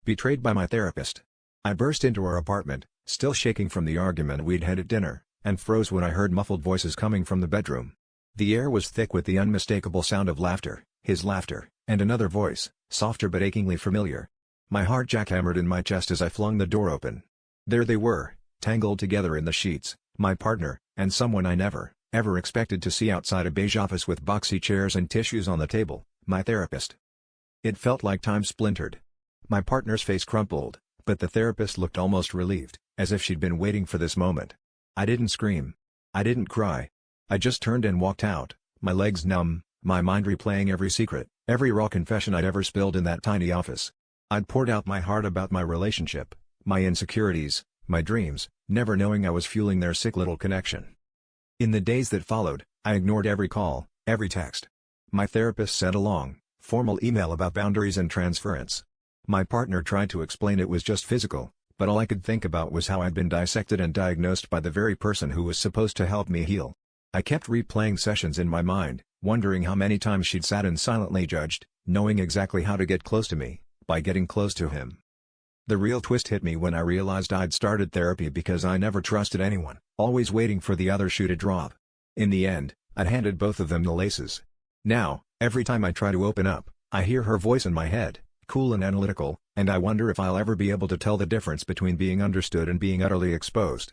Betrayed by my therapist. I burst into our apartment, still shaking from the argument we'd had at dinner, and froze when I heard muffled voices coming from the bedroom. The air was thick with the unmistakable sound of laughter, his laughter, and another voice, softer but achingly familiar. My heart jackhammered in my chest as I flung the door open. There they were, tangled together in the sheets, my partner, and someone I never, ever expected to see outside a beige office with boxy chairs and tissues on the table, my therapist. It felt like time splintered. My partner's face crumpled, but the therapist looked almost relieved, as if she'd been waiting for this moment. I didn't scream. I didn't cry. I just turned and walked out, my legs numb, my mind replaying every secret, every raw confession I'd ever spilled in that tiny office. I'd poured out my heart about my relationship, my insecurities, my dreams, never knowing I was fueling their sick little connection. In the days that followed, I ignored every call, every text. My therapist sent a long, formal email about boundaries and transference. My partner tried to explain it was just physical, but all I could think about was how I'd been dissected and diagnosed by the very person who was supposed to help me heal. I kept replaying sessions in my mind, wondering how many times she'd sat and silently judged, knowing exactly how to get close to me, by getting close to him. The real twist hit me when I realized I'd started therapy because I never trusted anyone, always waiting for the other shoe to drop. In the end, I'd handed both of them the laces. Now, every time I try to open up, I hear her voice in my head, cool and analytical, and I wonder if I'll ever be able to tell the difference between being understood and being utterly exposed.